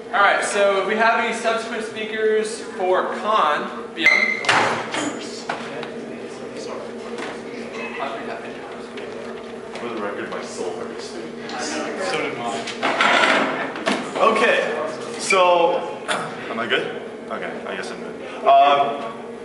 All right, so if we have any subsequent speakers for Con, Byung. For the record, my soul hurts. So did mine. Okay, so, am I good? Okay, I guess I'm good.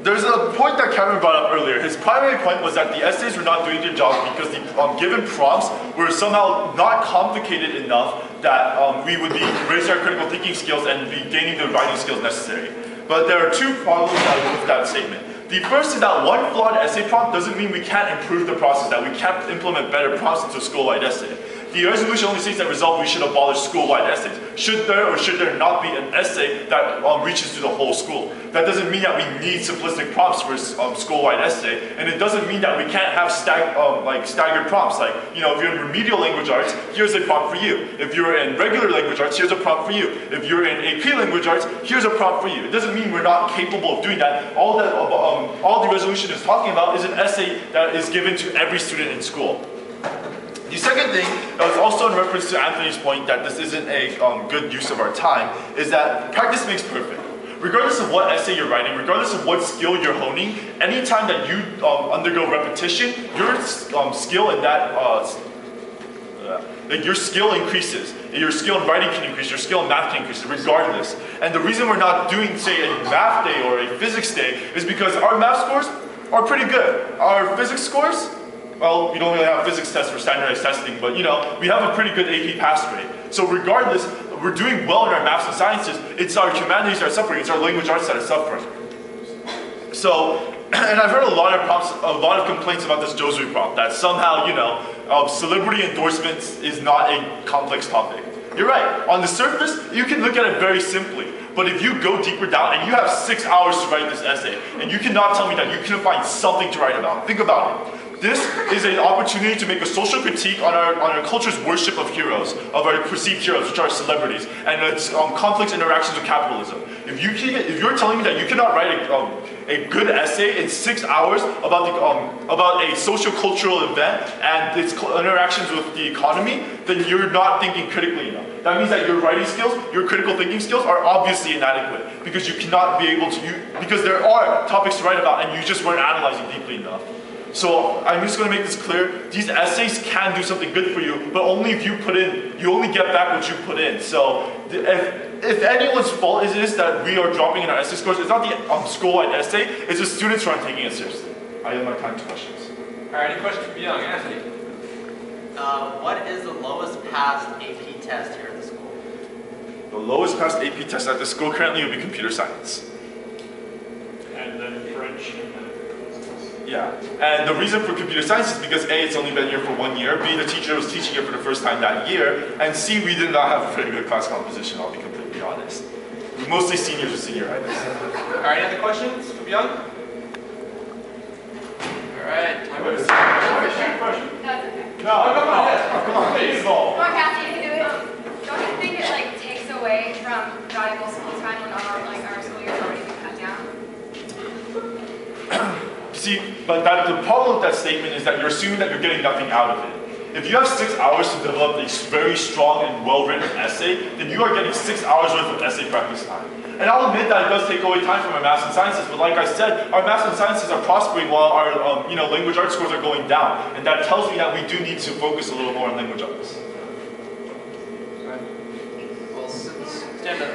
There's a point that Cameron brought up earlier. His primary point was that the essays were not doing their job because the given prompts were somehow not complicated enough that we would be raising our critical thinking skills and be gaining the writing skills necessary. But there are two problems with that statement. The first is that one flawed essay prompt doesn't mean we can't improve the process, that we can't implement better prompts into a school-wide essay. The resolution only states that we should abolish school-wide essays. Should there or should there not be an essay that reaches to the whole school? That doesn't mean that we need simplistic prompts for a school-wide essay, and it doesn't mean that we can't have staggered prompts. Like, you know, if you're in remedial language arts, here's a prompt for you. If you're in regular language arts, here's a prompt for you. If you're in AP language arts, here's a prompt for you. It doesn't mean we're not capable of doing that. All the resolution is talking about is an essay that is given to every student in school. The second thing, that was also in reference to Anthony's point that this isn't a good use of our time, is that practice makes perfect. Regardless of what essay you're writing, regardless of what skill you're honing, anytime that you undergo repetition, your skill in that, your skill increases. Your skill in writing can increase, your skill in math can increase, regardless. And the reason we're not doing, say, a math day or a physics day is because our math scores are pretty good. Our physics scores, well, we don't really have physics tests for standardized testing, but you know, we have a pretty good AP pass rate. So regardless, we're doing well in our maths and sciences. It's our humanities that are suffering. It's our language arts that are suffering. So, and I've heard a lot of complaints about this Josui prompt, that somehow, you know, celebrity endorsements is not a complex topic. You're right. On the surface, you can look at it very simply. But if you go deeper down and you have 6 hours to write this essay, and you cannot tell me that you couldn't find something to write about, think about it. This is an opportunity to make a social critique on our culture's worship of heroes, of our perceived heroes, which are celebrities, and its complex interactions with capitalism. If you're telling me that you cannot write a good essay in 6 hours about a social-cultural event and its interactions with the economy, then you're not thinking critically enough. That means that your writing skills, your critical thinking skills are obviously inadequate because you cannot be able to, because there are topics to write about and you just weren't analyzing deeply enough. So I'm just going to make this clear. These essays can do something good for you, but only if you only get back what you put in. So if anyone's fault is this that we are dropping in our essay scores, it's not the school-wide essay, it's the students who aren't taking it seriously. I have my time to questions. All right, any questions for Byung? Anthony? What is the lowest passed AP test here at the school? The lowest passed AP test at the school currently would be computer science. And then French. Yeah, and the reason for computer science is because A, it's only been here for 1 year, B, the teacher was teaching it for the first time that year, and C, we did not have a very good class composition, I'll be completely honest. Mostly seniors with senioritis. All right, any other questions for Byung? All right, time to Question? That's okay. No, come on, yes. Come on, please. Come on, Cassie, you can do it. Don't you think it takes away from valuable school time when our school year's already been cut down? See, but the problem with that statement is that you're assuming that you're getting nothing out of it. If you have 6 hours to develop a very strong and well-written essay, then you are getting 6 hours worth of essay practice time. And I'll admit that it does take away time from our maths and sciences, but like I said, our maths and sciences are prospering while our language arts scores are going down. And that tells me that we do need to focus a little more on language arts. Well, stand up.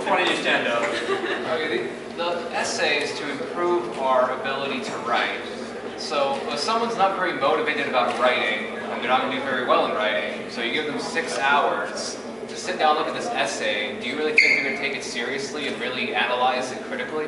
Why don't you stand up? Okay, the essay is to improve our ability to write. So if someone's not very motivated about writing, and they're not going to do very well in writing, so you give them 6 hours to sit down and look at this essay, do you really think they're going to take it seriously and really analyze it critically?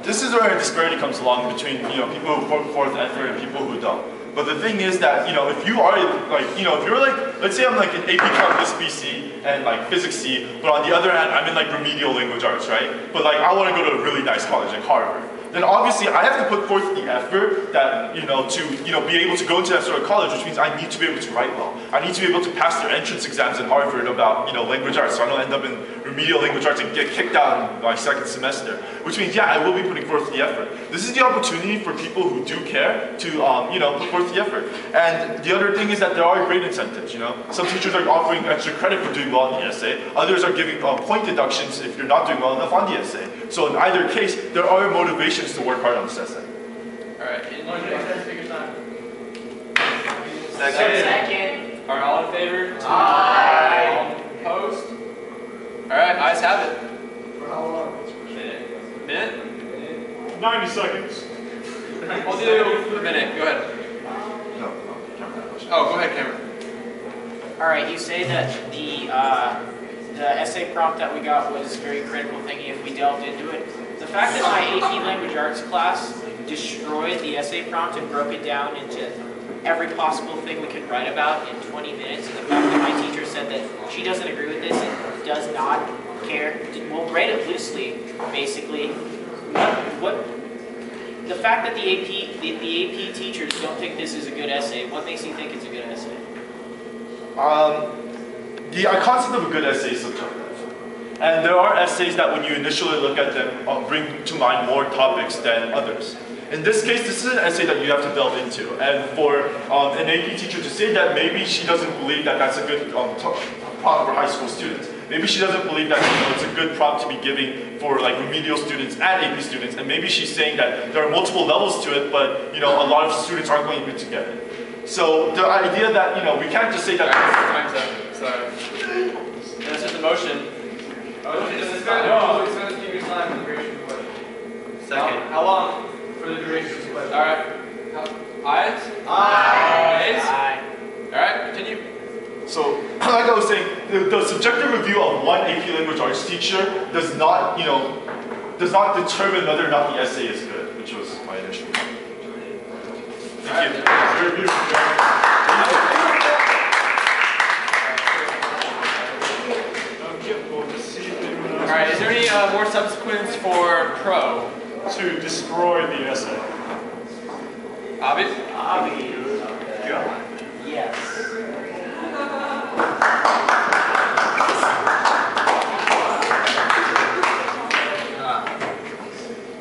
This is where a disparity comes along between people who put forth effort and people who don't. But the thing is that if you are if you're let's say I'm in AP Calculus BC and Physics C, but on the other hand I'm in remedial language arts, right? But I want to go to a really nice college like Harvard. Then obviously I have to put forth the effort that to be able to go into that sort of college, which means I need to be able to write well. I need to be able to pass their entrance exams in Harvard about language arts, so I don't end up in remedial language arts and get kicked out in my second semester. Which means, yeah, I will be putting forth the effort. This is the opportunity for people who do care to, put forth the effort. And the other thing is that there are grade incentives, Some teachers are offering extra credit for doing well in the essay. Others are giving point deductions if you're not doing well enough on the essay. So in either case, there are motivations to work hard on this essay. All right. Second. Are all in favor? Aye. All opposed? All right, ayes have it. For how long? Minute? 90 seconds. We'll do a minute. Go ahead. Oh, go ahead, Cameron. All right, you say that the essay prompt that we got was very critical thinking if we delved into it. The fact that my AP Language Arts class destroyed the essay prompt and broke it down into every possible thing we could write about in 20 minutes, and the fact that my teacher said that she doesn't agree with this and does not care, we'll grade it loosely, basically. The fact that the AP teachers don't think this is a good essay, what makes you think it's a good essay? The concept of a good essay is subjective. And there are essays that when you initially look at them bring to mind more topics than others. In this case, this is an essay that you have to delve into. And for an AP teacher to say that maybe she doesn't believe that that's a good prompt for high school students. Maybe she doesn't believe that it's a good prompt to be giving for like remedial students and AP students. And maybe she's saying that there are multiple levels to it, but a lot of students aren't going to get it. So the idea that we can't just say that. Time's up. Sorry. This is the motion. Oh, does this guy know? He's going to give you time for the duration of the question. Second. How long for the duration of the question? All right. Ayes? Aye. Aye. All right, continue. So, like I was saying, the subjective review of one AP Language Arts teacher does not determine whether or not the essay is good, which was my initial point. Thank you. Very beautiful, All right, is there any more subsequence for pro? to destroy the essay. Avi? Avi. Go. Yes.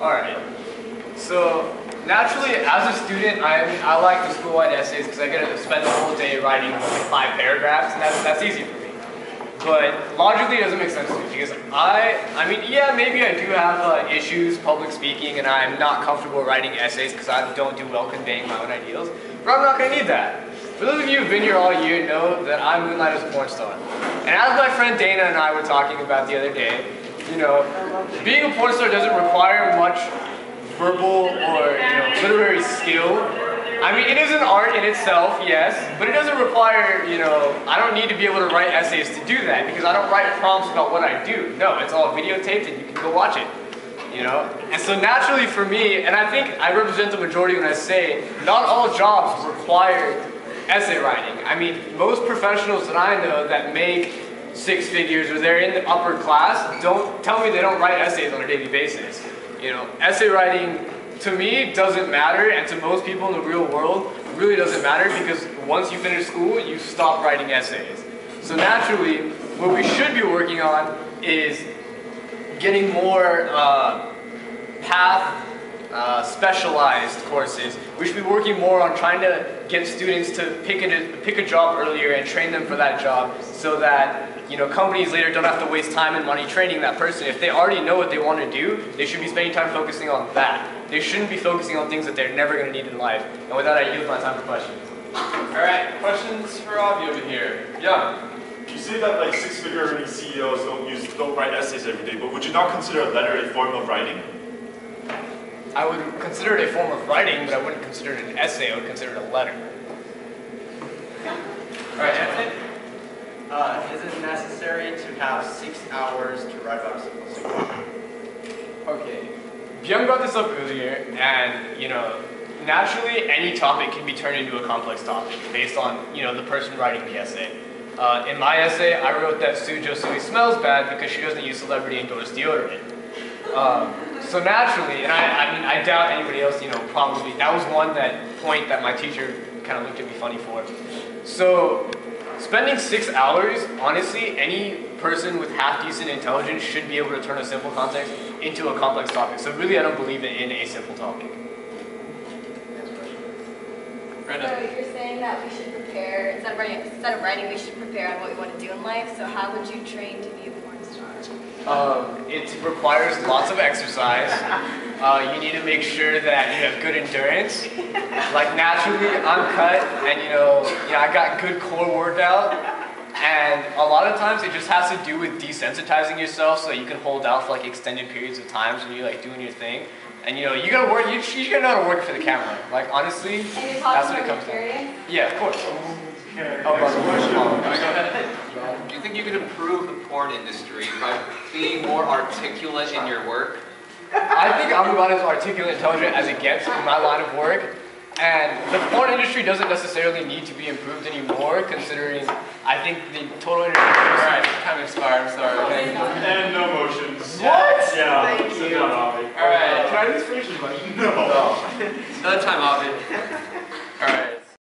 All right. So naturally, as a student, I like the school-wide essays because I get to spend the whole day writing like 5 paragraphs, and that's easy for me. But logically, it doesn't make sense to me because yeah, maybe I do have issues public speaking, and I'm not comfortable writing essays because I don't do well conveying my own ideals. But I'm not going to need that. For those of you who've been here all year know that I moonlight as a porn star. And as my friend Dana and I were talking about the other day, being a porn star doesn't require much verbal or literary skill. I mean, it is an art in itself, yes, but it doesn't require, I don't need to be able to write essays to do that because I don't write prompts about what I do. No, it's all videotaped and you can go watch it, And so naturally for me, and I think I represent the majority when I say, not all jobs require essay writing. I mean, most professionals that I know that make 6 figures or they're in the upper class, don't tell me they don't write essays on a daily basis. Essay writing to me doesn't matter, and to most people in the real world, it really doesn't matter because once you finish school, you stop writing essays. So naturally, what we should be working on is getting more specialized courses. We should be working more on trying to get students to pick a job earlier and train them for that job so that companies later don't have to waste time and money training that person. If they already know what they want to do, they should be spending time focusing on that. They shouldn't be focusing on things that they're never going to need in life. And with that, I yield my time for questions. All right, questions for Avi over here. Yeah. You say that like 6-figure earning CEOs don't write essays every day, but would you not consider a letter a form of writing? I would consider it a form of writing, but I wouldn't consider it an essay. I would consider it a letter. All right, Anthony? Is it necessary to have 6 hours to write about a simple signature? Okay. Byung brought this up earlier, and naturally any topic can be turned into a complex topic based on the person writing the essay. In my essay, I wrote that Sujo Sui smells bad because she doesn't use celebrity-endorsed deodorant. So naturally, and I doubt anybody else, probably, that was one point that my teacher kind of looked at me funny for. So Spending 6 hours, honestly, any person with half decent intelligence should be able to turn a simple context into a complex topic. So really, I don't believe in a simple topic. So you're saying that we should prepare, instead of writing, we should prepare on what we want to do in life. So how would you train to be a porn star? It requires lots of exercise. You need to make sure that you have good endurance. Like naturally, I'm cut, and I got good core workout. And a lot of times, it just has to do with desensitizing yourself so that you can hold out for like extended periods of times when you're like doing your thing. And you gotta work. You gotta know how to work for the camera. Like honestly, And you're that's talking what it about comes down. experience? Yeah, of course. Go ahead. Do you think you can improve the porn industry by being more articulate in your work? I think I'm about as articulate and intelligent as it gets in my line of work. And the porn industry doesn't necessarily need to be improved anymore, considering I think the total industry. Alright, time expired, I'm sorry. And no motions. What? Yeah. Thank Sit you. down, Avi. Alright. Can I just finish this? Another time, Avi. Alright.